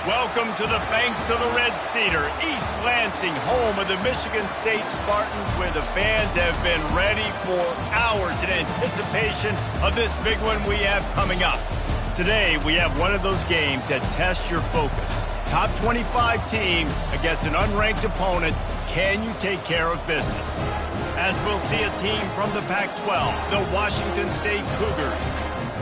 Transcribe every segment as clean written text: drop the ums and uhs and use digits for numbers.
Welcome to the banks of the Red Cedar, East Lansing, home of the Michigan State Spartans, where the fans have been ready for hours in anticipation of this big one we have coming up. Today, we have one of those games that tests your focus. Top 25 team against an unranked opponent. Can you take care of business? As we'll see a team from the Pac-12, the Washington State Cougars,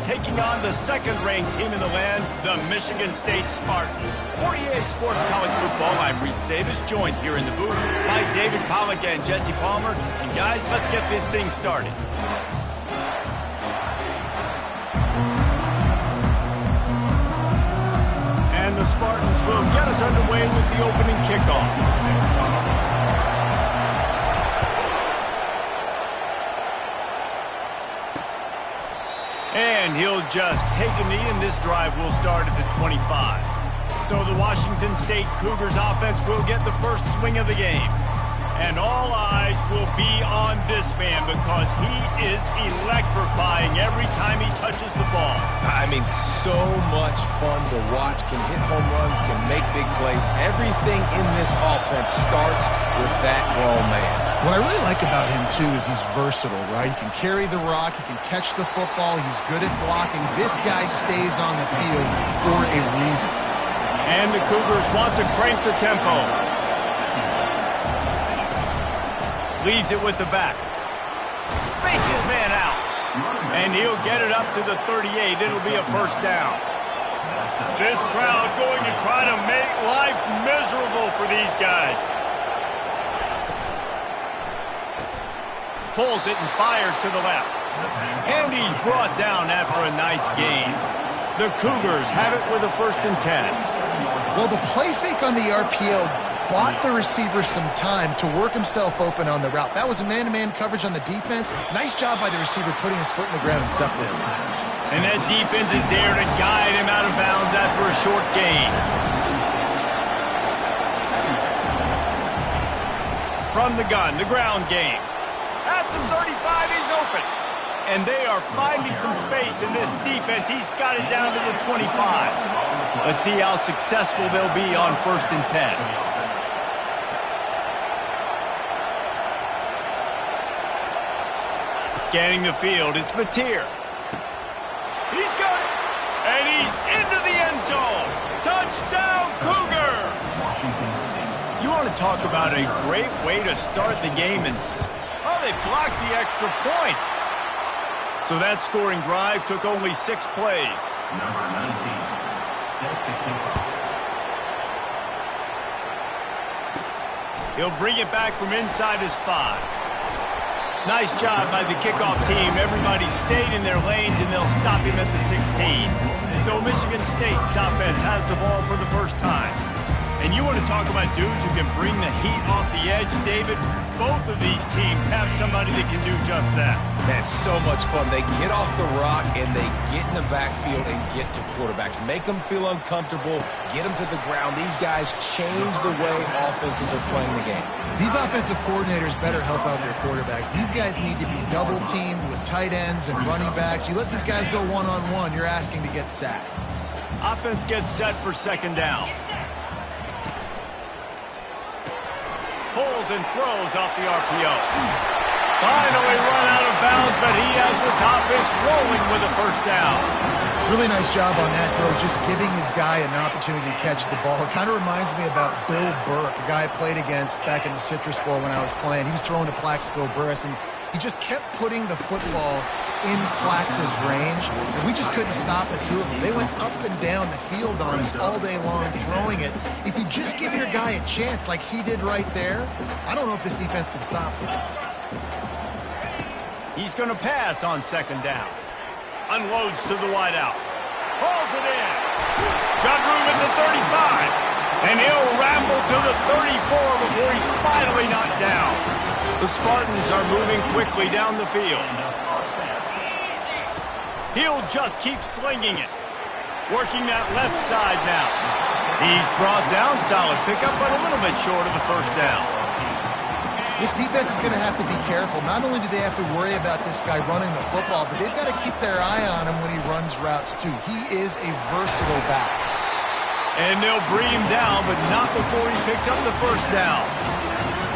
taking on the second-ranked team in the land, the Michigan State Spartans. For EA Sports College Football, I'm Reese Davis, joined here in the booth by David Pollack and Jesse Palmer. And guys, let's get this thing started. And the Spartans will get us underway with the opening kickoff. And he'll just take a knee, and this drive will start at the 25. So the Washington State Cougars offense will get the first swing of the game. And all eyes will be on this man because he is electrifying every time he touches the ball. I mean, so much fun to watch. Can hit home runs, can make big plays. Everything in this offense starts with that grown man. What I really like about him, too, is he's versatile, right? He can carry the rock, he can catch the football, he's good at blocking. This guy stays on the field for a reason. And the Cougars want to crank the tempo. Leaves it with the back. Fakes his man out. And he'll get it up to the 38. It'll be a first down. This crowd going to try to make life miserable for these guys. Pulls it and fires to the left. And he's brought down after a nice gain. The Cougars have it with a 1st and 10. Well, the play fake on the RPO bought the receiver some time to work himself open on the route. That was a man-to-man coverage on the defense. Nice job by the receiver putting his foot in the ground and separating. And that defense is there to guide him out of bounds after a short gain. From the gun, the ground game. At the 35, he's open. And they are finding some space in this defense. He's got it down to the 25. Let's see how successful they'll be on 1st and 10. Scanning the field, it's Mateer. He's got it. And he's into the end zone. Touchdown, Cougar! You want to talk about a great way to start the game and... oh, they blocked the extra point. So that scoring drive took only 6 plays. Number 19, set to kick off. He'll bring it back from inside his 5. Nice job by the kickoff team. Everybody stayed in their lanes, and they'll stop him at the 16. So Michigan State's offense has the ball for the first time. And you want to talk about dudes who can bring the heat off the edge, David? Both of these teams have somebody that can do just that. That's so much fun. They get off the rock, and they get in the backfield and get to quarterbacks. Make them feel uncomfortable, get them to the ground. These guys change the way offenses are playing the game. These offensive coordinators better help out their quarterback. These guys need to be double-teamed with tight ends and running backs. You let these guys go one-on-one, you're asking to get sacked. Offense gets set for 2nd down. Pulls and throws off the RPO. Finally run out of bounds, but he has this offense rolling with a 1st down. Really nice job on that throw, just giving his guy an opportunity to catch the ball. It kind of reminds me about Bill Burke, a guy I played against back in the Citrus Bowl when I was playing. He was throwing to Plaxico Burress, and he just kept putting the football in Plax's range, and we just couldn't stop the two of them. They went up and down the field on us all day long throwing it. If you just give your guy a chance like he did right there, I don't know if this defense can stop him. He's going to pass on 2nd down. Unloads to the wideout. Hauls it in. Got room at the 35. And he'll ramble to the 34 before he's finally knocked down. The Spartans are moving quickly down the field. He'll just keep slinging it. Working that left side now. He's brought down, solid pickup, but a little bit short of the 1st down. This defense is going to have to be careful. Not only do they have to worry about this guy running the football, but they've got to keep their eye on him when he runs routes too. He is a versatile back. And they'll bring him down, but not before he picks up the first down.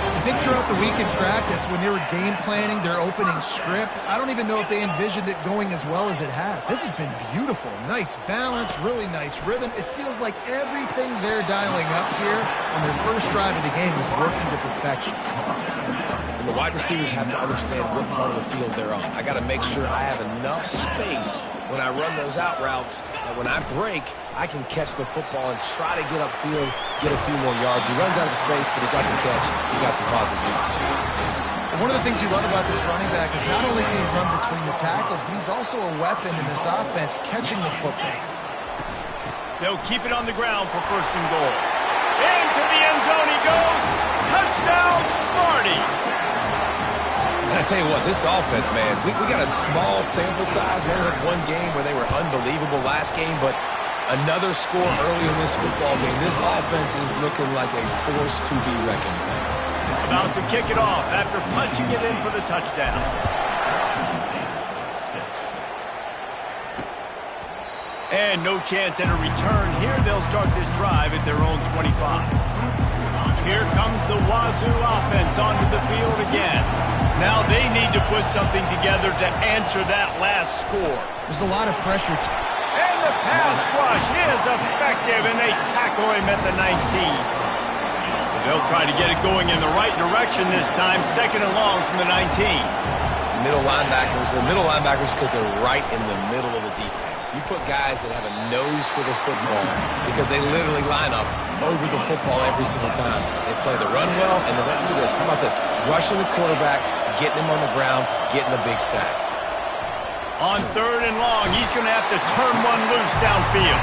I think throughout the week in practice, when they were game planning their opening script, I don't even know if they envisioned it going as well as it has. This has been beautiful. Nice balance, really nice rhythm. It feels like everything they're dialing up here on their first drive of the game is working to perfection. And the wide receivers have to understand what part of the field they're on. I got to make sure I have enough space when I run those out routes that when I break, I can catch the football and try to get upfield, get a few more yards. He runs out of space, but he got the catch. He got some positive yards. One of the things you love about this running back is not only can he run between the tackles, but he's also a weapon in this offense catching the football. They'll keep it on the ground for first and goal. Into the end zone he goes. Touchdown, Smarty. And I tell you what, this offense, man, we got a small sample size. We only had one game where they were unbelievable last game, but another score early in this football game. This offense is looking like a force to be reckoned with. About to kick it off after punching it in for the touchdown. And no chance at a return here. They'll start this drive at their own 25. Here comes the Wazoo offense onto the field again. Now they need to put something together to answer that last score. There's a lot of pressure. And the pass rush is effective, and they tackle him at the 19. They'll try to get it going in the right direction this time, second and long from the 19. Middle linebackers, they're middle linebackers because they're right in the middle of the defense. You put guys that have a nose for the football because they literally line up over the football every single time. They play the run well, and they'll do this. How about this? Rushing the quarterback, getting him on the ground, getting the big sack. On third and long, he's going to have to turn one loose downfield.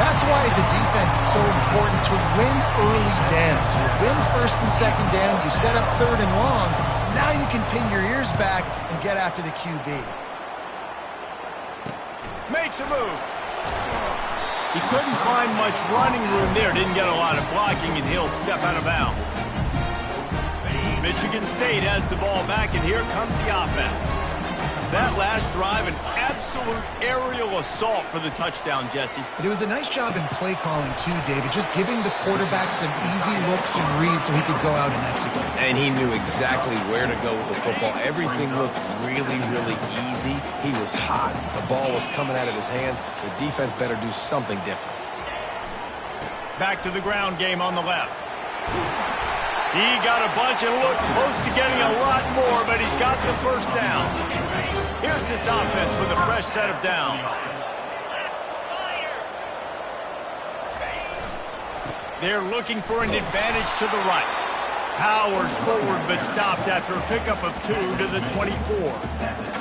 That's why, as a defense, it's so important to win early downs. You win first and second down, you set up third and long. Now you can pin your ears back and get after the QB. Makes a move. He couldn't find much running room there. Didn't get a lot of blocking, and he'll step out of bounds. Michigan State has the ball back, and here comes the offense. That last drive, an absolute aerial assault for the touchdown, Jesse. But it was a nice job in play calling, too, David, just giving the quarterback some easy looks and reads so he could go out and execute. And he knew exactly where to go with the football. Everything looked really, really easy. He was hot. The ball was coming out of his hands. The defense better do something different. Back to the ground game on the left. He got a bunch and looked close to getting a lot more, but he's got the first down. Here's this offense with a fresh set of downs. They're looking for an advantage to the right. Powers forward, but stopped after a pickup of 2 to the 24.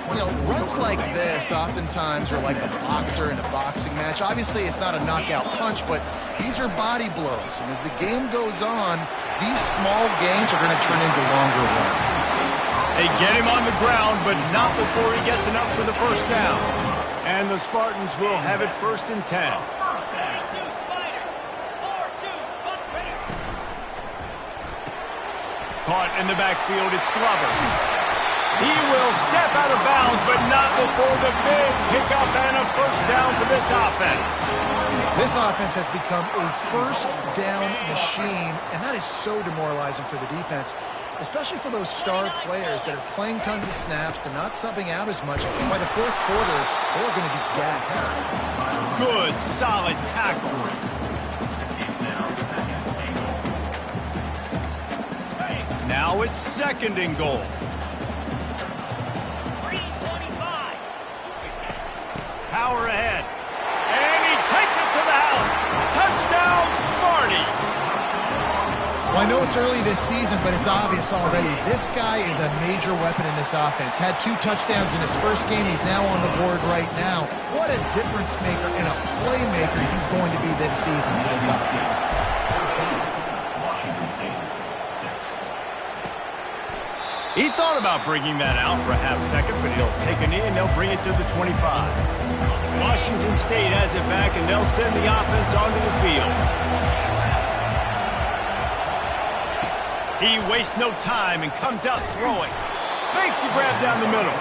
You know, runs like this oftentimes are like a boxer in a boxing match. Obviously, it's not a knockout punch, but these are body blows. And as the game goes on, these small gains are going to turn into longer runs. They get him on the ground, but not before he gets enough for the first down. And the Spartans will have it first and 10. Caught in the backfield, it's Glover. He will step out of bounds, but not before the big pickup and a first down for this offense. This offense has become a first down machine, and that is so demoralizing for the defense, especially for those star players that are playing tons of snaps. They're not subbing out as much. By the fourth quarter, they're going to be gapped. Good, solid tackle. Now it's second and goal. Power ahead. And he takes it to the house. Touchdown, Smarty. Well, I know it's early this season, but it's obvious already. This guy is a major weapon in this offense. Had 2 touchdowns in his first game. He's now on the board right now. What a difference maker and a playmaker he's going to be this season for this offense. He thought about bringing that out for a half second, but he'll take a knee and they'll bring it to the 25. Washington State has it back, and they'll send the offense onto the field. He wastes no time and comes out throwing. Makes the grab down the middle.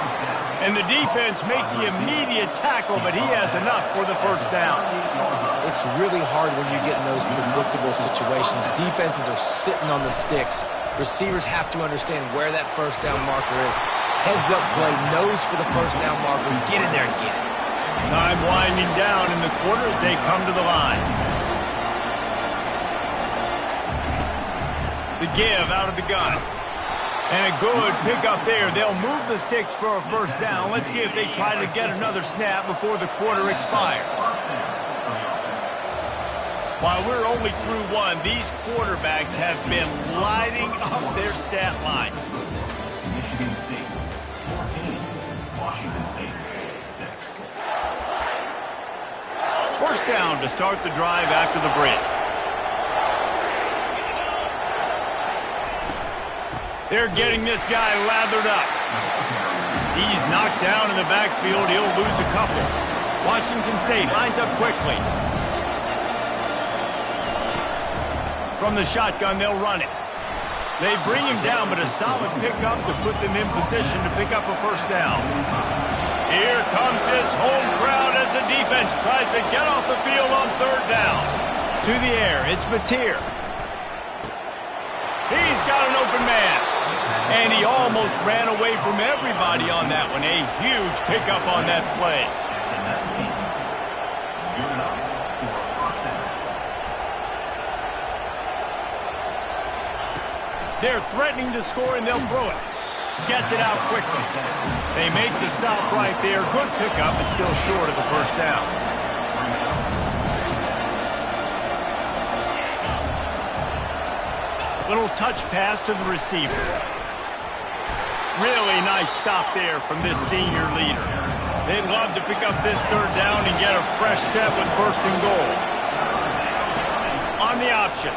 And the defense makes the immediate tackle, but he has enough for the first down. it's really hard when you get in those predictable situations. Defenses are sitting on the sticks. Receivers have to understand where that first down marker is. Heads up play, nose for the first down marker, get in there and get it. Time winding down in the quarter as they come to the line. The give out of the gun. And a good pickup there. They'll move the sticks for a first down. Let's see if they try to get another snap before the quarter expires. While we're only through one, these quarterbacks have been lighting up their stat line. Michigan State 14, Washington State 6. First down to start the drive after the break. They're getting this guy lathered up. He's knocked down in the backfield. He'll lose a couple. Washington State lines up quickly. From the shotgun, they'll run it. They bring him down, but a solid pickup to put them in position to pick up a first down. Here comes this home crowd as the defense tries to get off the field on third down. To the air, it's Mateer. He's got an open man. And he almost ran away from everybody on that one. A huge pickup on that play. They're threatening to score, and they'll throw it. Gets it out quickly. They make the stop right there. Good pickup, but still short of the first down. Little touch pass to the receiver. Really nice stop there from this senior leader. They'd love to pick up this third down and get a fresh set with first and goal. On the option.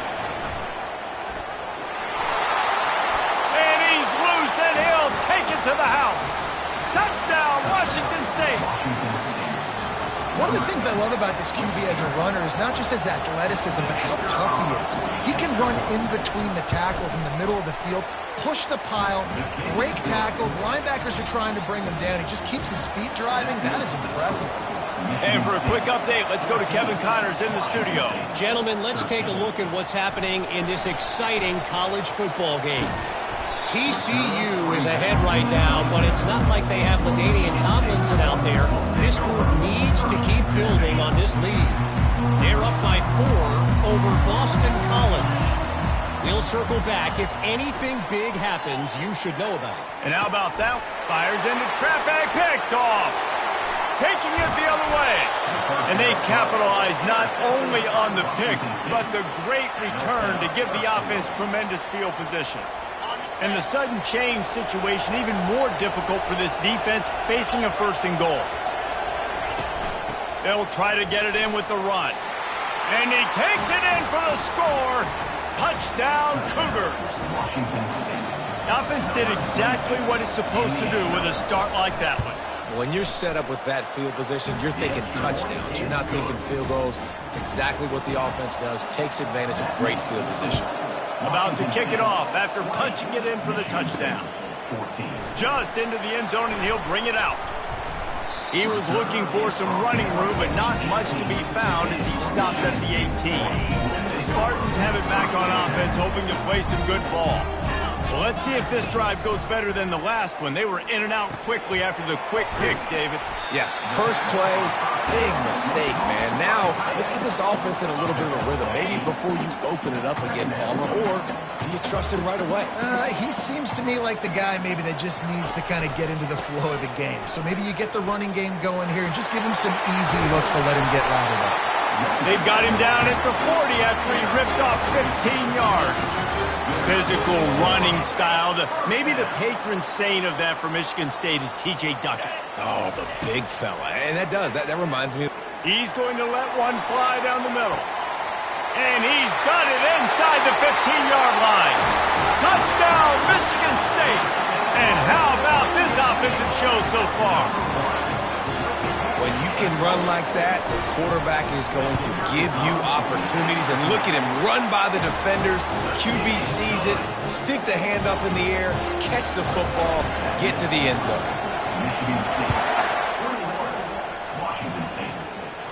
And he's loose, and he'll take it to the house. Touchdown, Washington State. One of the things I love about this QB as a runner is not just his athleticism, but how tough he is. He can run in between the tackles in the middle of the field, push the pile, break tackles. Linebackers are trying to bring him down. He just keeps his feet driving. That is impressive. And for a quick update, let's go to Kevin Connors in the studio. Gentlemen, let's take a look at what's happening in this exciting college football game. TCU is ahead right now, but it's not like they have LaDainian Tomlinson out there. This group needs to keep building on this lead. They're up by 4 over Boston College. We'll circle back. If anything big happens, you should know about it. And how about that? Fires into traffic, picked off. Taking it the other way. And they capitalize not only on the pick, but the great return to give the offense tremendous field position. And the sudden change situation even more difficult for this defense facing a first and goal. They'll try to get it in with the run. And he takes it in for the score. Touchdown, Cougars. The offense did exactly what it's supposed to do with a start like that one. When you're set up with that field position, you're thinking touchdowns. You're not thinking field goals. It's exactly what the offense does. Takes advantage of great field position. About to kick it off after punching it in for the touchdown. Just into the end zone, and he'll bring it out. He was looking for some running room, but not much to be found as he stopped at the 18. The Spartans have it back on offense, hoping to play some good ball. Well, let's see if this drive goes better than the last one. They were in and out quickly after the quick kick, David. Yeah, first play, big mistake, man. Now, let's get this offense in a little bit of a rhythm. Maybe before you open it up again, Palmer, or do you trust him right away? He seems to me like the guy maybe that just needs to kind of get into the flow of the game. So maybe you get the running game going here and just give him some easy looks to let him get lathered up. They've got him down at the 40 after he ripped off 15 yards. Physical running style. Maybe the patron saint of that for Michigan State is T.J. Duckett. Oh, the big fella. And that reminds me. He's going to let one fly down the middle. And he's got it inside the 15-yard line. Touchdown, Michigan State. And how about this offensive show so far? When you can run like that, the quarterback is going to give you opportunities. And look at him run by the defenders. QB sees it, stick the hand up in the air, catch the football, get to the end zone. Michigan State 41, Washington State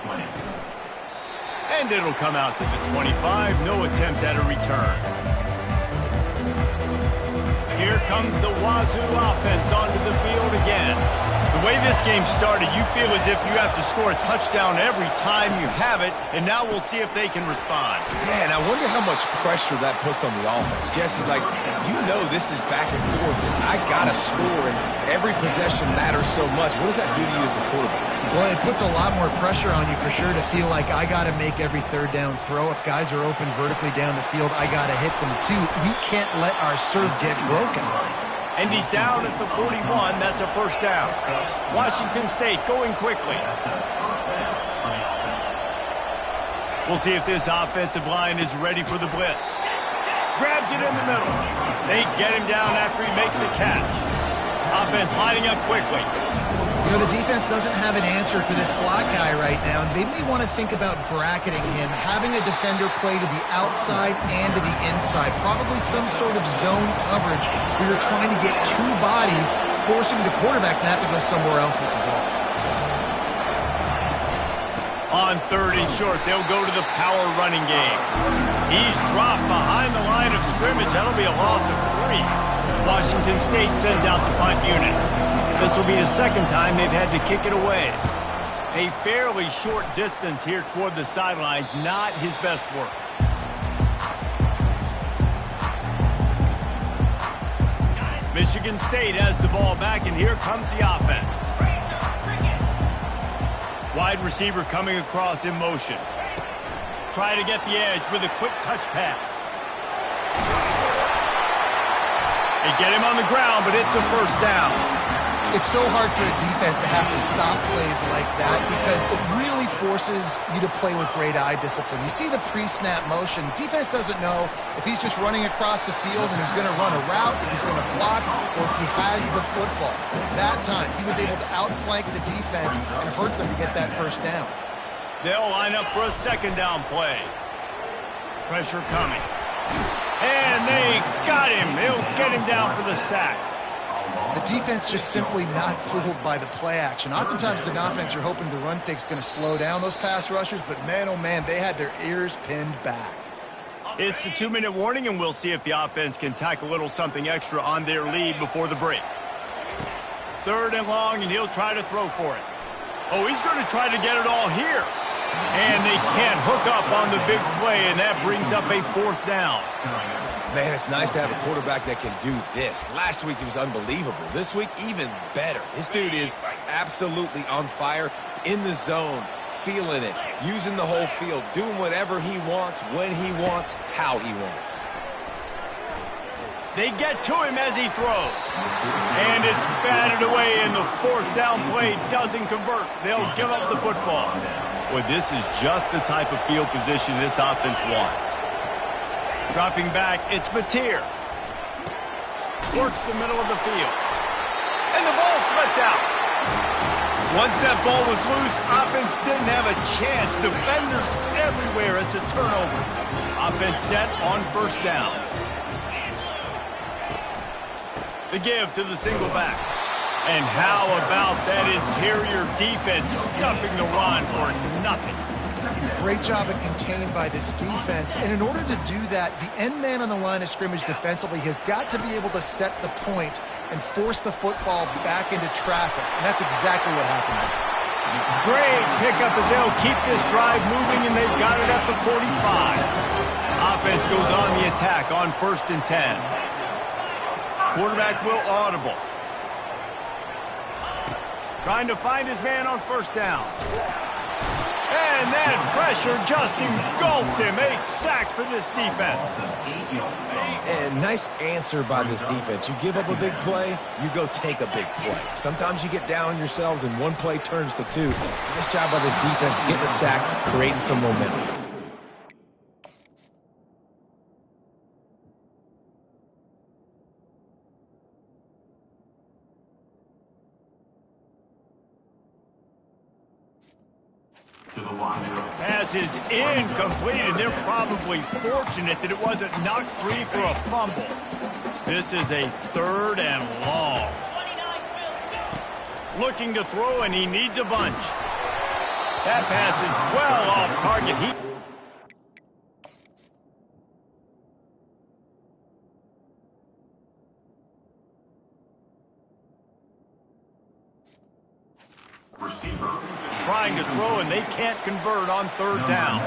20. And it'll come out to the 25. No attempt at a return. Here comes the Wazoo offense onto the field again. The way this game started, you feel as if you have to score a touchdown every time you have it, and now we'll see if they can respond. Yeah, and I wonder how much pressure that puts on the offense. Jesse, like, you know this is back and forth, and I got to score, and every possession matters so much. What does that do to you as a quarterback? Well, it puts a lot more pressure on you for sure to feel like I got to make every third down throw. If guys are open vertically down the field, I got to hit them too. We can't let our serve get broken. And he's down at the 41. That's a first down. Washington State going quickly. We'll see if this offensive line is ready for the blitz. Grabs it in the middle. They get him down after he makes the catch. Offense lining up quickly. You know, the defense doesn't have an answer for this slot guy right now. They may want to think about bracketing him, having a defender play to the outside and to the inside. Probably some sort of zone coverage where you're trying to get two bodies, forcing the quarterback to have to go somewhere else with the ball. On 3rd and short, they'll go to the power running game. He's dropped behind the line of scrimmage. That'll be a loss of 3. Washington State sends out the punt unit. This will be the second time they've had to kick it away. A fairly short distance here toward the sidelines, not his best work. Michigan State has the ball back, and here comes the offense. Wide receiver coming across in motion. Try to get the edge with a quick touch pass. They get him on the ground, but it's a first down. It's so hard for a defense to have to stop plays like that because it really forces you to play with great eye discipline. You see the pre-snap motion. Defense doesn't know if he's just running across the field and he's going to run a route, if he's going to block, or if he has the football. That time, he was able to outflank the defense and hurt them to get that first down. They'll line up for a second down play. Pressure coming. And they got him. They'll get him down for the sack. The defense just simply not fooled by the play action. Oftentimes, as an offense, you're hoping the run fake's going to slow down those pass rushers, but man, oh man, they had their ears pinned back. It's the 2-minute warning, and we'll see if the offense can tack a little something extra on their lead before the break. 3rd and long, and he'll try to throw for it. Oh, he's going to try to get it all here. And they can't hook up on the big play, and that brings up a 4th down. Man, it's nice to have a quarterback that can do this. Last week, he was unbelievable. This week, even better. This dude is absolutely on fire, in the zone, feeling it, using the whole field, doing whatever he wants, when he wants, how he wants. They get to him as he throws. And it's batted away, and the 4th down play doesn't convert. They'll give up the football. Well, this is just the type of field position this offense wants. Dropping back, it's Mateer. Works the middle of the field. And the ball slipped out. Once that ball was loose, offense didn't have a chance. Defenders everywhere. It's a turnover. Offense set on 1st down. The give to the single back. And how about that interior defense stuffing the run for nothing? Great job of contained by this defense. And in order to do that, the end man on the line of scrimmage defensively has got to be able to set the point and force the football back into traffic. And that's exactly what happened. Great pickup as they'll keep this drive moving, and they've got it at the 45. Offense goes on the attack on 1st and 10. Quarterback will audible. Trying to find his man on 1st down. And that pressure just engulfed him. A sack for this defense. And nice answer by this defense. You give up a big play, you go take a big play. Sometimes you get down on yourselves and one play turns to 2. Nice job by this defense getting a sack, creating some momentum. Pass is incomplete, and they're probably fortunate that it wasn't knocked free for a fumble. This is a 3rd and long. Looking to throw, and he needs a bunch. That pass is well off target. trying to throw, and they can't convert on third down.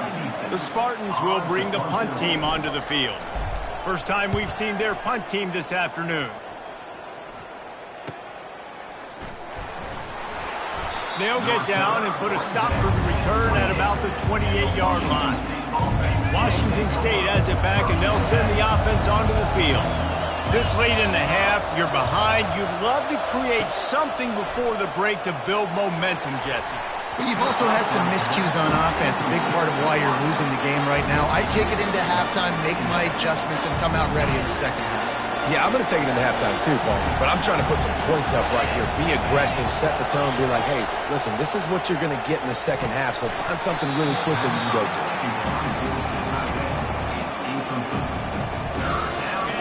The Spartans will bring the punt team onto the field. First time we've seen their punt team this afternoon. They'll get down and put a stop for the return at about the 28-yard line. Washington State has it back, and they'll send the offense onto the field. This late in the half, you're behind. You'd love to create something before the break to build momentum, Jesse. But you've also had some miscues on offense, a big part of why you're losing the game right now. I take it into halftime, make my adjustments, and come out ready in the second half. Yeah, I'm going to take it into halftime too, Paul. But I'm trying to put some points up right here. Be aggressive, set the tone, be like, hey, listen, this is what you're going to get in the second half, so find something really quick that you can go to.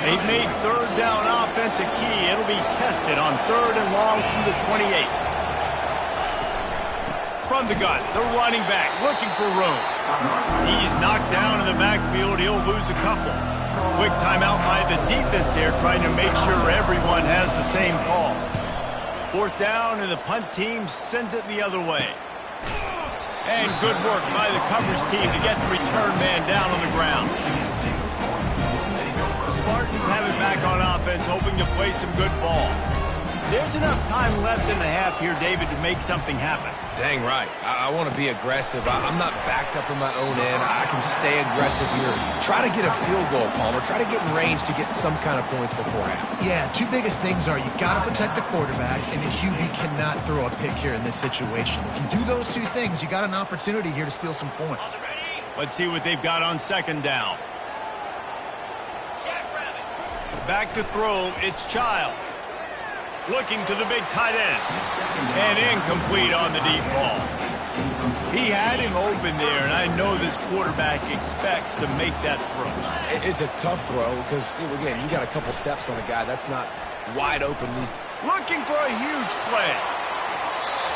They've made third down offense a key. It'll be tested on third and long from the 28. From the gun, the running back looking for room. He's knocked down in the backfield. He'll lose a couple. Quick timeout by the defense there, trying to make sure everyone has the same call. Fourth down, and the punt team sends it the other way. And good work by the coverage team to get the return man down on the ground. The Spartans have it back on offense, hoping to play some good ball. There's enough time left in the half here, David, to make something happen. Dang right. I want to be aggressive. I'm not backed up in my own end. I can stay aggressive here. Try to get a field goal, Palmer. Try to get in range to get some kind of points before half. Yeah, two biggest things are you got to protect the quarterback, and the QB cannot throw a pick here in this situation. If you do those two things, you got an opportunity here to steal some points. Let's see what they've got on second down. Back to throw, it's Childs. Looking to the big tight end. And incomplete on the deep ball. He had him open there, and I know this quarterback expects to make that throw. It's a tough throw because, again, you got a couple steps on a guy that's not wide open. He's looking for a huge play.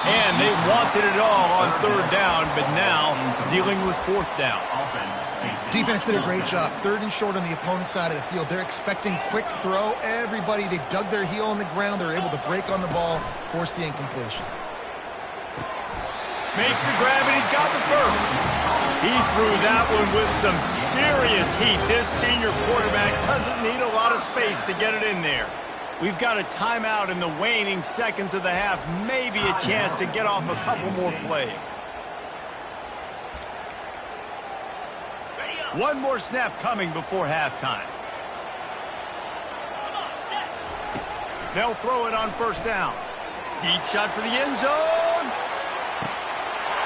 And they wanted it all on third down, but now dealing with fourth down. Defense did a great job. Third and short on the opponent's side of the field. They're expecting quick throw. Everybody, they dug their heel on the ground. They're able to break on the ball, force the incompletion. Makes the grab, and he's got the first. He threw that one with some serious heat. This senior quarterback doesn't need a lot of space to get it in there. We've got a timeout in the waning seconds of the half. Maybe a chance to get off a couple more plays. One more snap coming before halftime. They'll throw it on first down. Deep shot for the end zone.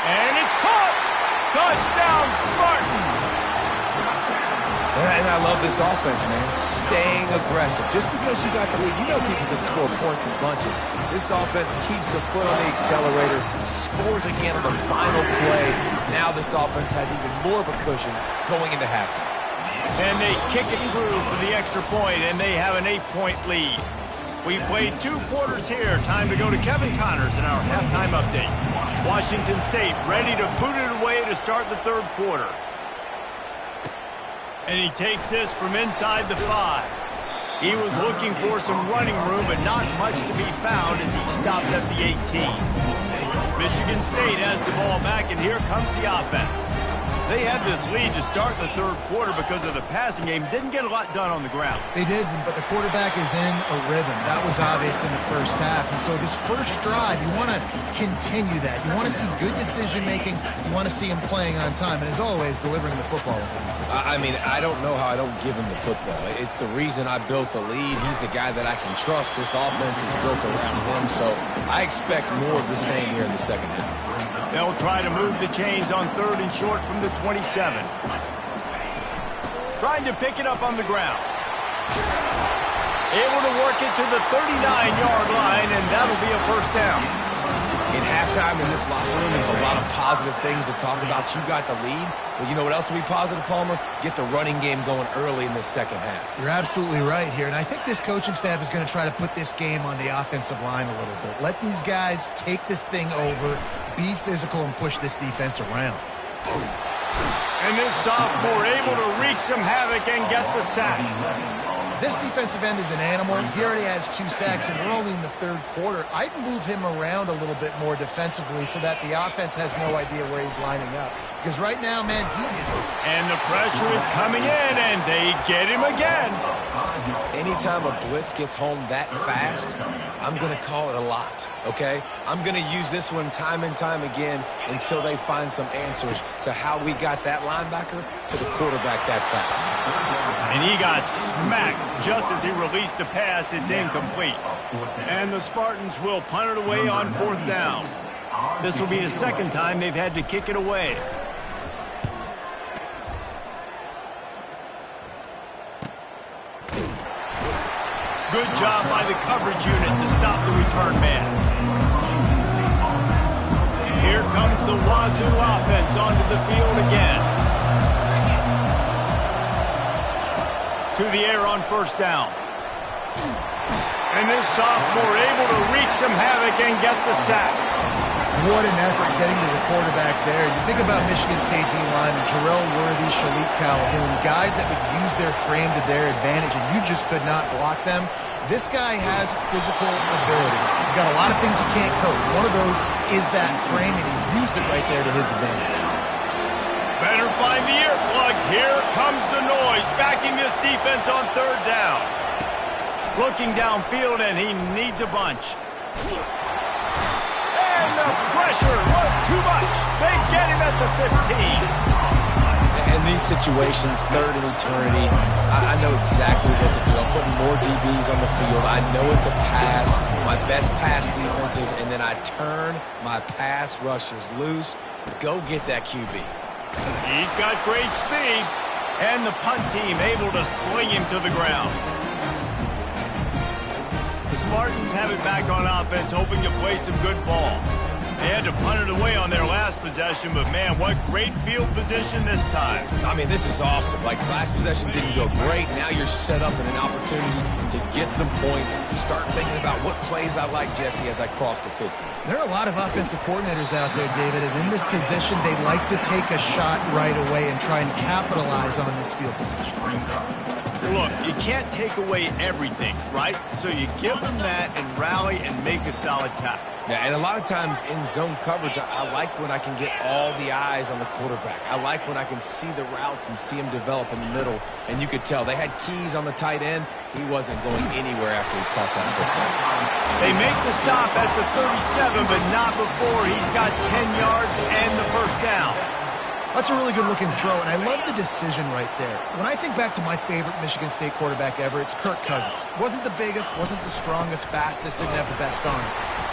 And it's caught. Touchdown, Spartans. And I love this offense, man. Staying aggressive. Just because you got the lead, you know people can score points in bunches. This offense keeps the foot on the accelerator, scores again on the final play. Now this offense has even more of a cushion going into halftime. And they kick it through for the extra point, and they have an 8-point lead. We played 2 quarters here. Time to go to Kevin Connors in our halftime update. Washington State ready to boot it away to start the third quarter. And he takes this from inside the 5. He was looking for some running room, but not much to be found as he stopped at the 18. Michigan State has the ball back, and here comes the offense. They had this lead to start the third quarter because of the passing game. Didn't get a lot done on the ground. They did, but the quarterback is in a rhythm. That was obvious in the first half. And so this first drive, you want to continue that. You want to see good decision-making. You want to see him playing on time. And as always, delivering the football. I mean, I don't know how I don't give him the football. It's the reason I built the lead. He's the guy that I can trust. This offense is built around him, so I expect more of the same here in the second half. They'll try to move the chains on third and short from the 27. Trying to pick it up on the ground. Able to work it to the 39-yard line, and that'll be a first down. In halftime in this locker room, there's a lot of positive things to talk about. You got the lead, but you know what else will be positive, Palmer? Get the running game going early in this second half. You're absolutely right here, and I think this coaching staff is going to try to put this game on the offensive line a little bit. Let these guys take this thing over, be physical, and push this defense around. And this sophomore able to wreak some havoc and get the sack. This defensive end is an animal. He already has 2 sacks, and we're only in the 3rd quarter. I'd move him around a little bit more defensively so that the offense has no idea where he's lining up. Because right now, man, he is... And the pressure is coming in, and they get him again. Anytime a blitz gets home that fast, I'm going to call it a lot, okay? I'm going to use this one time and time again until they find some answers to how we got that linebacker to the quarterback that fast. And he got smacked just as he released the pass. It's incomplete. And the Spartans will punt it away on 4th down. This will be the 2nd time they've had to kick it away. Good job by the coverage unit to stop the return man. Here comes the Wazoo offense onto the field again. To the air on 1st down. And this sophomore able to wreak some havoc and get the sack. What an effort getting to the quarterback there. You think about Michigan State D-line, Jarrell Worthy, Shalik Calhoun, guys that would use their frame to their advantage, and you just could not block them. This guy has physical ability. He's got a lot of things he can't coach. One of those is that frame, and he used it right there to his advantage. Better find the earplugs. Here comes the noise, backing this defense on 3rd down. Looking downfield, and he needs a bunch. And the pressure was too much. They get him at the 15. In these situations, 3rd and eternity, I know exactly what to do. I'm putting more DBs on the field. I know it's a pass, my best pass defenses, and then I turn my pass rushers loose. Go get that QB. He's got great speed, and the punt team able to sling him to the ground. The Spartans have it back on offense, hoping to play some good ball. They had to punt it away on their last possession, but man, what great field position this time. I mean, this is awesome. Like, last possession didn't go great. Now you're set up in an opportunity to get some points. Start thinking about what plays I like, Jesse, as I cross the 50. There are a lot of offensive coordinators out there, David, and in this position, they like to take a shot right away and try and capitalize on this field position. Look, you can't take away everything, right? So you give them that and rally and make a solid tackle. Yeah, and a lot of times in zone coverage, I like when I can get all the eyes on the quarterback. I like when I can see the routes and see him develop in the middle. And you could tell they had keys on the tight end. He wasn't going anywhere after he caught that football. They make the stop at the 37, but not before he's got 10 yards and the 1st down. That's a really good-looking throw, and I love the decision right there. When I think back to my favorite Michigan State quarterback ever, it's Kirk Cousins. Wasn't the biggest, wasn't the strongest, fastest, didn't have the best arm.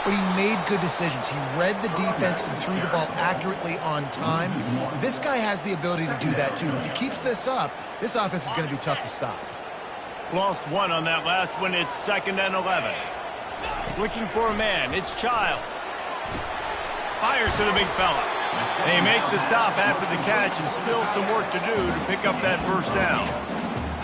But he made good decisions. He read the defense and threw the ball accurately on time. This guy has the ability to do that, too. If he keeps this up, this offense is going to be tough to stop. Lost 1 on that last one. It's 2nd and 11. Looking for a man. It's Childs. Fires to the big fella. They make the stop after the catch, and still some work to do to pick up that 1st down.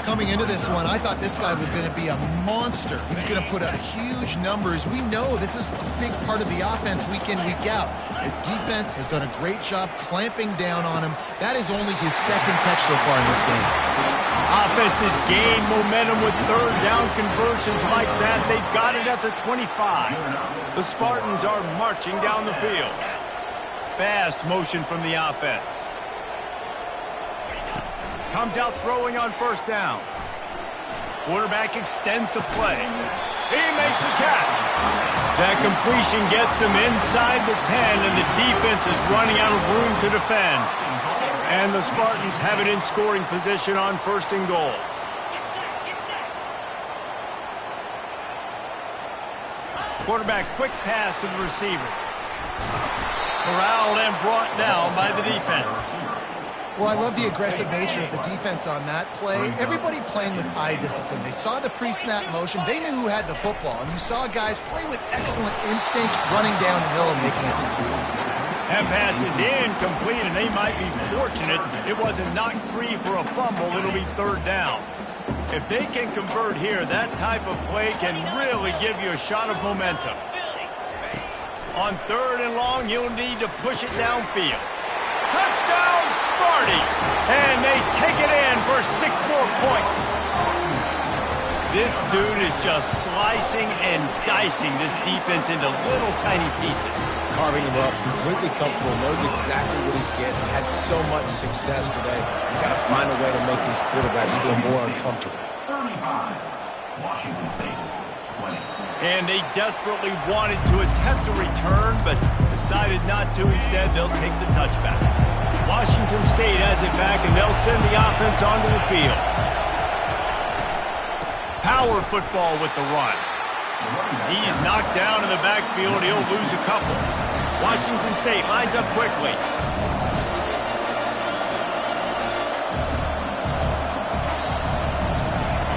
Coming into this one, I thought this guy was going to be a monster. He was going to put up huge numbers. We know this is a big part of the offense week in, week out. The defense has done a great job clamping down on him. That is only his 2nd catch so far in this game. Offense has gained momentum with 3rd down conversions like that. They've got it at the 25. The Spartans are marching down the field. Fast motion from the offense. Comes out throwing on 1st down. Quarterback extends the play. He makes the catch. That completion gets them inside the 10, and the defense is running out of room to defend. And the Spartans have it in scoring position on 1st and goal. Quarterback quick pass to the receiver. Corralled and brought down by the defense. Well, I love the aggressive nature of the defense on that play. Everybody playing with eye discipline. They saw the pre-snap motion. They knew who had the football. And you saw guys play with excellent instinct, running downhill and making a tackle. That pass is incomplete, and they might be fortunate it wasn't knocked free for a fumble. It'll be 3rd down. If they can convert here, that type of play can really give you a shot of momentum. On 3rd and long, you'll need to push it downfield. Touchdown, Sparty! And they take it in for 6 more points. dude is just slicing and dicing this defense into little tiny pieces. Carving him up, completely comfortable, knows exactly what he's getting. Had so much success today. You got to find a way to make these quarterbacks feel more uncomfortable. 35, Washington State, 20. And they desperately wanted to attempt a return, but decided not to. Instead, they'll take the touchback. Washington State has it back, and they'll send the offense onto the field. Power football with the run. He's knocked down in the backfield. He'll lose a couple. Washington State lines up quickly.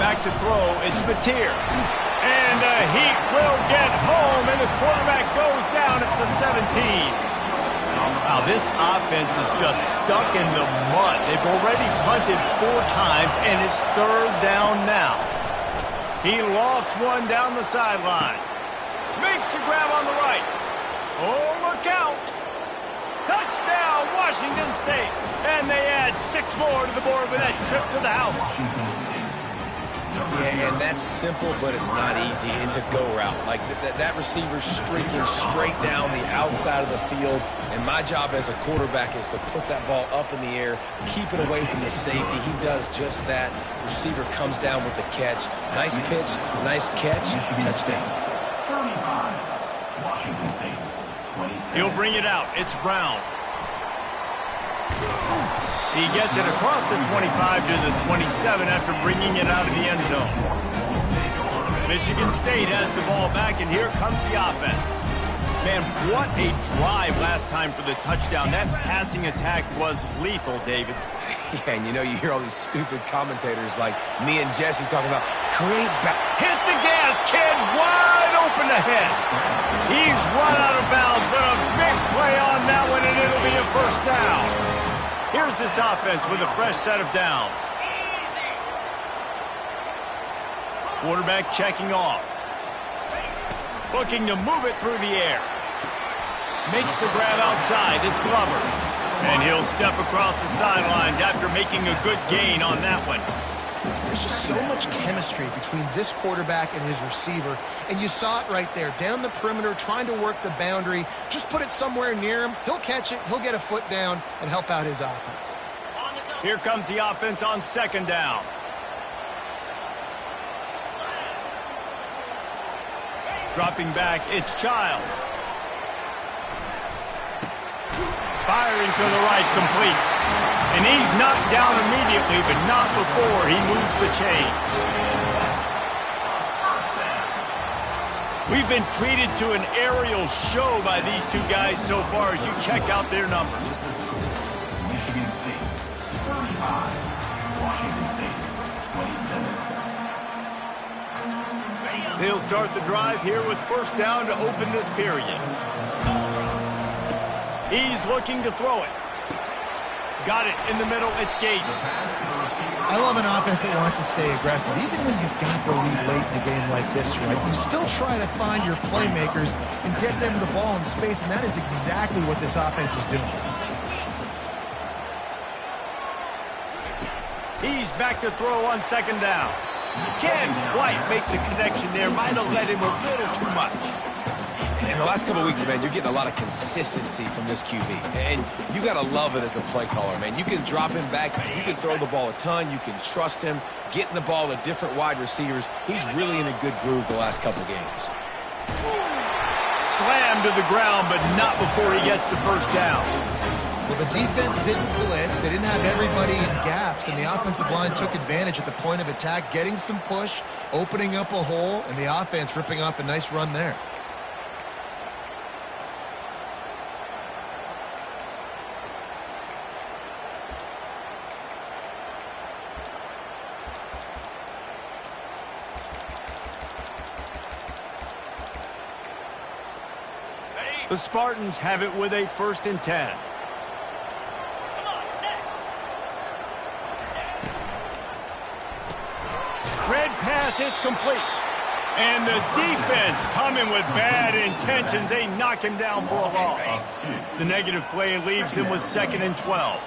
Back to throw. It's Mateer. And the heat will get home, and the quarterback goes down at the 17. Wow, this offense is just stuck in the mud. They've already punted 4 times, and it's 3rd down now. He lofts one down the sideline. Makes the grab on the right. Oh, look out. Touchdown, Washington State. And they add 6 more to the board with that trip to the house. Yeah, and that's simple, but it's not easy. It's a go route. Like, that receiver's streaking straight down the outside of the field, and my job as a quarterback is to put that ball up in the air, keep it away from the safety. He does just that. Receiver comes down with the catch. Nice pitch, nice catch, touchdown. 35, Washington State, 27. He'll bring it out. It's Brown. He gets it across the 25 to the 27 after bringing it out of the end zone. Michigan State has the ball back, and here comes the offense. Man, what a drive last time for the touchdown. That passing attack was lethal, David. Yeah, and you know, you hear all these stupid commentators like me and Jesse talking about hit the gas, kid, wide open ahead. He's run out of bounds, but a big play on that one, and it'll be a 1st down. Here's this offense with a fresh set of downs. Quarterback checking off. Looking to move it through the air. Makes the grab outside. It's Glover. And he'll step across the sidelines after making a good gain on that one. There's just so much chemistry between this quarterback and his receiver, and you saw it right there, down the perimeter, trying to work the boundary. Just put it somewhere near him. He'll catch it, he'll get a foot down, and help out his offense. Here comes the offense on 2nd down. Dropping back, it's Childs. Firing to the right, complete. And he's knocked down immediately, but not before he moves the chains. We've been treated to an aerial show by these 2 guys so far as you check out their numbers. Michigan State, 35, Washington State, 27. They'll start the drive here with 1st down to open this period. He's looking to throw it. Got it in the middle. It's Gaines. I love an offense that wants to stay aggressive. Even when you've got the lead late in a game like this, right, you still try to find your playmakers and get them the ball in space, and that is exactly what this offense is doing. He's back to throw on 2nd down. Can't quite make the connection there. Might have let him a little too much. In the last couple of weeks, man, you're getting a lot of consistency from this QB. And you got to love it as a play caller, man. You can drop him back. You can throw the ball a ton. You can trust him. Getting the ball to different wide receivers. He's really in a good groove the last couple games. Slammed to the ground, but not before he gets the 1st down. Well, the defense didn't blitz. They didn't have everybody in gaps, and the offensive line took advantage at the point of attack, getting some push, opening up a hole, and the offense ripping off a nice run there. The Spartans have it with a 1st and 10. Red pass, it's complete. And the defense coming with bad intentions. They knock him down for a loss. The negative play leaves him with 2nd and 12.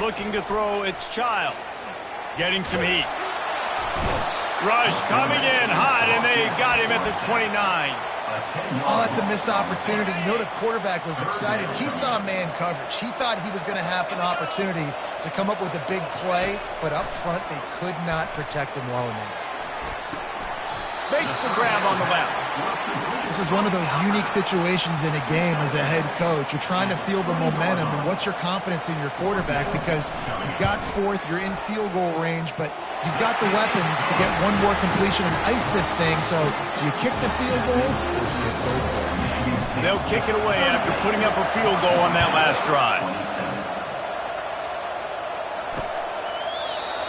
Looking to throw, it's Childs. Getting some heat. Rush coming in hot, and they got him at the 29. Oh, that's a missed opportunity. You know the quarterback was excited. He saw man coverage. He thought he was going to have an opportunity to come up with a big play, but up front they could not protect him well enough. Makes the grab on the left. This is one of those unique situations in a game as a head coach. You're trying to feel the momentum, and what's your confidence in your quarterback? Because you've got fourth, you're in field goal range, but you've got the weapons to get one more completion and ice this thing. So do you kick the field goal or do you go for it? They'll kick it away after putting up a field goal on that last drive.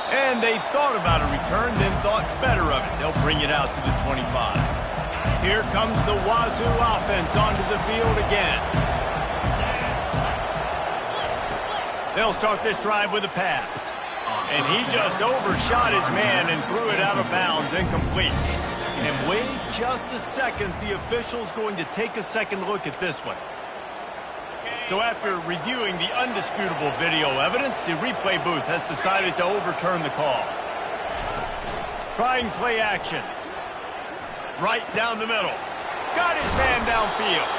And they thought about a return, then thought better of it. They'll bring it out to the 25. Here comes the Wazoo offense onto the field again. They'll start this drive with a pass. And he just overshot his man and threw it out of bounds, incomplete. And wait just a second, the official's going to take a second look at this one. So after reviewing the undisputable video evidence, the replay booth has decided to overturn the call. Trying play action. Right down the middle. Got his man downfield.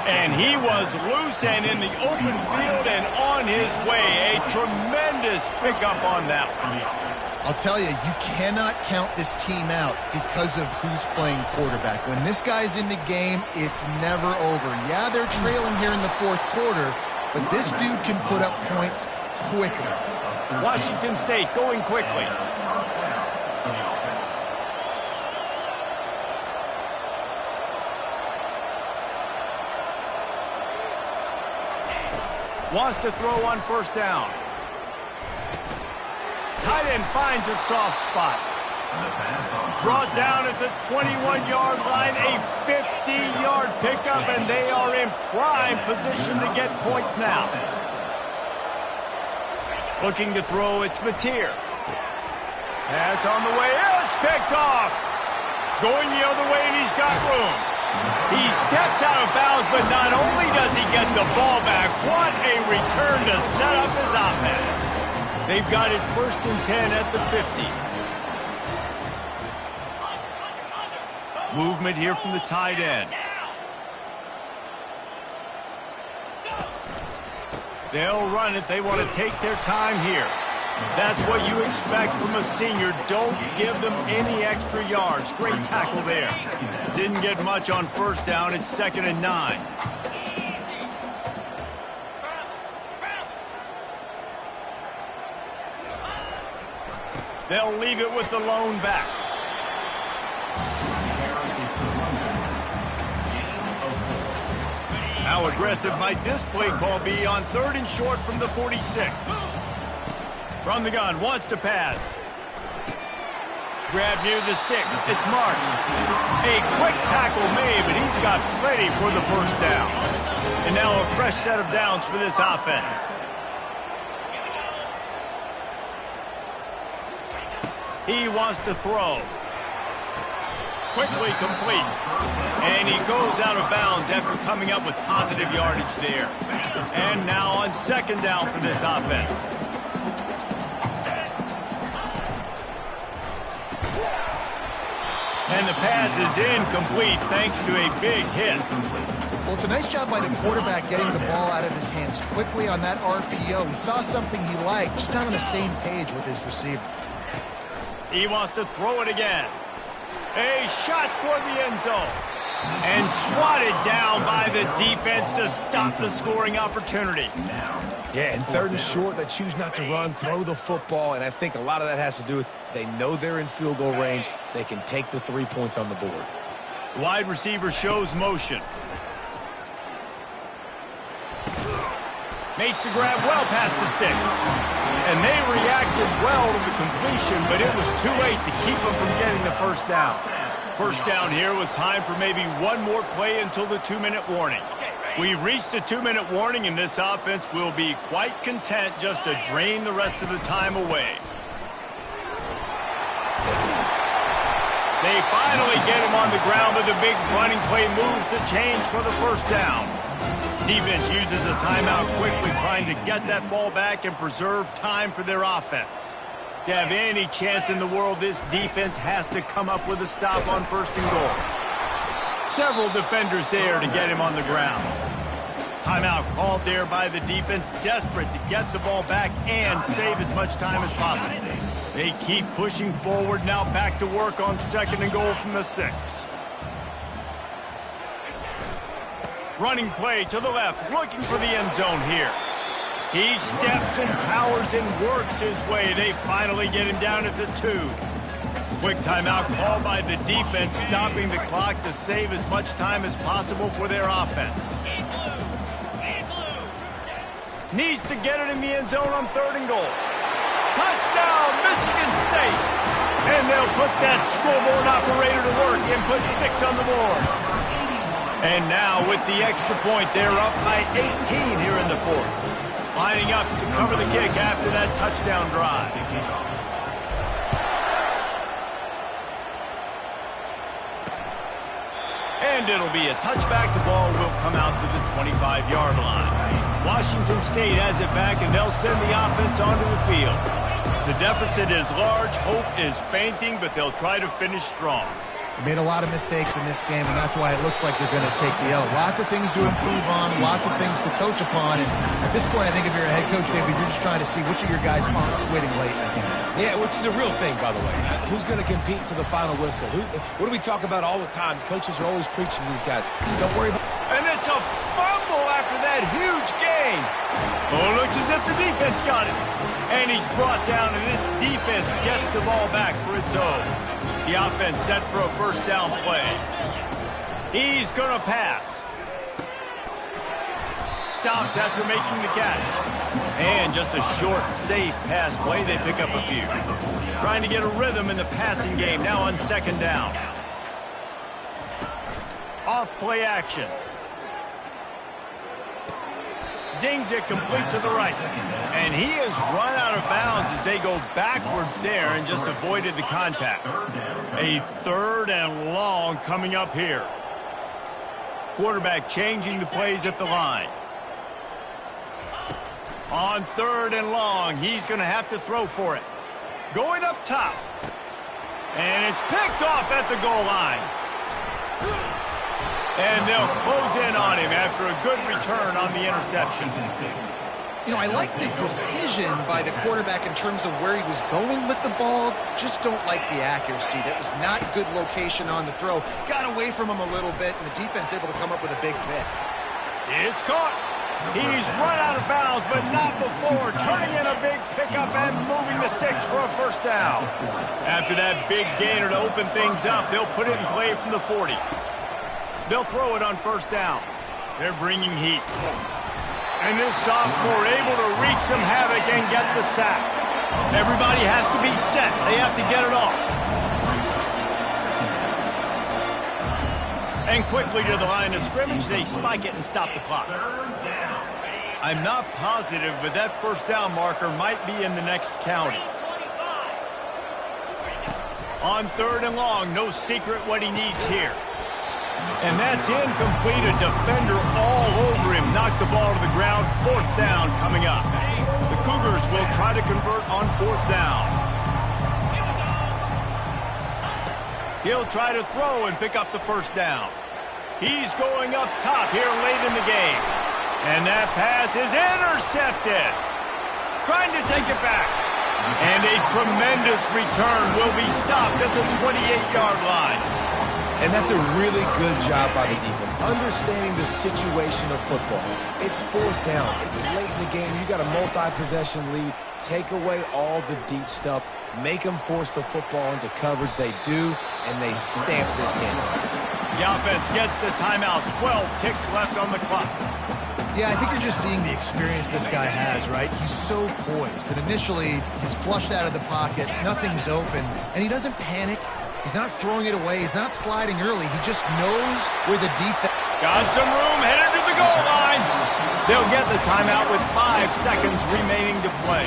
And he was loose and in the open field and on his way. A tremendous pickup on that one. I'll tell you, you cannot count this team out because of who's playing quarterback. When this guy's in the game, it's never over. Yeah, they're trailing here in the fourth quarter, but this dude can put up points quickly. Washington State going quickly. Wants to throw on first down. Tight end finds a soft spot. Brought down at the 21-yard line, a 50-yard pickup, and they are in prime position to get points now. Looking to throw, it's Mateer. Pass on the way, it's picked off. Going the other way, and he's got room. He steps out of bounds, but not only does he get the ball back, what a return to set up his offense. They've got it 1st and 10 at the 50. Movement here from the tight end. They'll run it. They want to take their time here. That's what you expect from a senior. Don't give them any extra yards. Great tackle there. Didn't get much on first down. It's 2nd and 9. They'll leave it with the lone back. How aggressive might this play call be on 3rd and short from the 46? From the gun, wants to pass. Grab near the sticks. It's Marsh. A quick tackle made, but he's got plenty for the first down. And now a fresh set of downs for this offense. He wants to throw. Quickly complete. And he goes out of bounds after coming up with positive yardage there. And now on 2nd down for this offense. And the pass is incomplete thanks to a big hit. Well, it's a nice job by the quarterback getting the ball out of his hands quickly on that RPO. He saw something he liked, just not on the same page with his receiver. He wants to throw it again. A shot toward the end zone. And swatted down by the defense to stop the scoring opportunity. Yeah, and 3rd and short, they choose not to run, throw the football, and I think a lot of that has to do with they know they're in field goal range. They can take the 3 points on the board. Wide receiver shows motion. Makes the grab well past the sticks. And they reacted well to the completion, but it was too late to keep them from getting the first down. First down here with time for maybe one more play until the 2-minute warning. We've reached the 2-minute warning, and this offense will be quite content just to drain the rest of the time away. They finally get him on the ground, but the big running play moves the chains for the first down. Defense uses a timeout quickly, trying to get that ball back and preserve time for their offense. To have any chance in the world, this defense has to come up with a stop on 1st and goal. Several defenders there to get him on the ground. Timeout called there by the defense, desperate to get the ball back and save as much time as possible. They keep pushing forward, now back to work on 2nd and goal from the 6. Running play to the left, looking for the end zone here. He steps and powers and works his way. They finally get him down at the 2. Quick timeout called by the defense, stopping the clock to save as much time as possible for their offense. Needs to get it in the end zone on 3rd and goal. Touchdown, Michigan State! And they'll put that scoreboard operator to work and put 6 on the board. And now with the extra point, they're up by 18 here in the 4th. Lining up to cover the kick after that touchdown drive. And it'll be a touchback. The ball will come out to the 25-yard line. Washington State has it back, and they'll send the offense onto the field. The deficit is large. Hope is fainting, but they'll try to finish strong. They made a lot of mistakes in this game, and that's why it looks like they're going to take the L. Lots of things to improve on, lots of things to coach upon, and at this point, I think if you're a head coach, David, you're just trying to see which of your guys aren't quitting late in the game. Yeah, which is a real thing, by the way. Who's going to compete to the final whistle? What do we talk about all the time? Coaches are always preaching to these guys. Don't worry about... And it's a fumble after that huge gain. Oh, looks as if the defense got it. And he's brought down, and this defense gets the ball back for its own. The offense set for a 1st down play. He's going to pass. Stopped after making the catch. And just a short, safe pass play. They pick up a few. Trying to get a rhythm in the passing game now on 2nd down. Off play action. Zings it complete to the right. And he has run out of bounds as they go backwards there and just avoided the contact. A 3rd and long coming up here. Quarterback changing the plays at the line. On 3rd and long, he's going to have to throw for it. Going up top. And it's picked off at the goal line. And they'll close in on him after a good return on the interception. You know, I like the decision by the quarterback in terms of where he was going with the ball. Just don't like the accuracy. That was not good location on the throw. Got away from him a little bit, and the defense able to come up with a big pick. It's caught. He's run out of bounds, but not before. Turning in a big pickup and moving the sticks for a 1st down. After that big gainer to open things up, they'll put it in play from the 40. They'll throw it on 1st down. They're bringing heat. And this sophomore able to wreak some havoc and get the sack. Everybody has to be set. They have to get it off. And quickly to the line of scrimmage, they spike it and stop the clock. I'm not positive, but that 1st down marker might be in the next county. On 3rd and long, no secret what he needs here. And that's incomplete. A defender all over him. Knocked the ball to the ground. 4th down coming up. The Cougars will try to convert on 4th down. He'll try to throw and pick up the 1st down. He's going up top here late in the game. And that pass is intercepted. Trying to take it back. And a tremendous return will be stopped at the 28-yard line. And that's a really good job by the defense, understanding the situation of football. It's 4th down. It's late in the game. You got a multi-possession lead. Take away all the deep stuff. Make them force the football into coverage. They do, and they stamp this game. The offense gets the timeout. 12 ticks left on the clock. Yeah, I think you're just seeing the experience this guy has, right? He's so poised. And initially, he's flushed out of the pocket. Nothing's open. And he doesn't panic. He's not throwing it away. He's not sliding early. He just knows where the defense... Got some room, headed to the goal line. They'll get the timeout with 5 seconds remaining to play.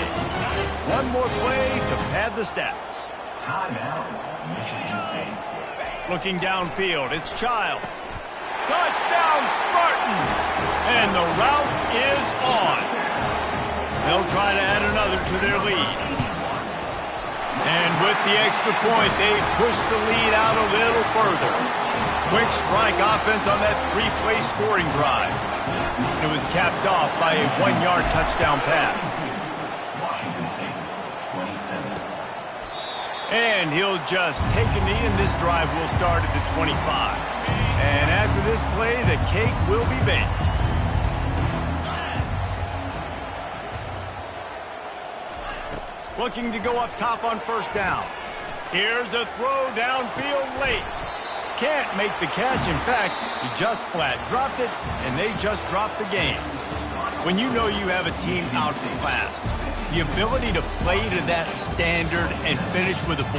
One more play to pad the stats. Timeout, Michigan State. Looking downfield, it's Childs. Touchdown, Spartans! And the route is on. They'll try to add another to their lead. with the extra point, they push the lead out a little further. Quick strike offense on that three-play scoring drive. It was capped off by a 1-yard touchdown pass. Washington State, 27. And he'll just take a knee, and this drive will start at the 25. And after this play, the cake will be baked. Looking to go up top on first down. Here's a throw downfield late. Can't make the catch. In fact, he just flat dropped it, and they just dropped the game. When you know you have a team outclassed, the ability to play to that standard and finish with a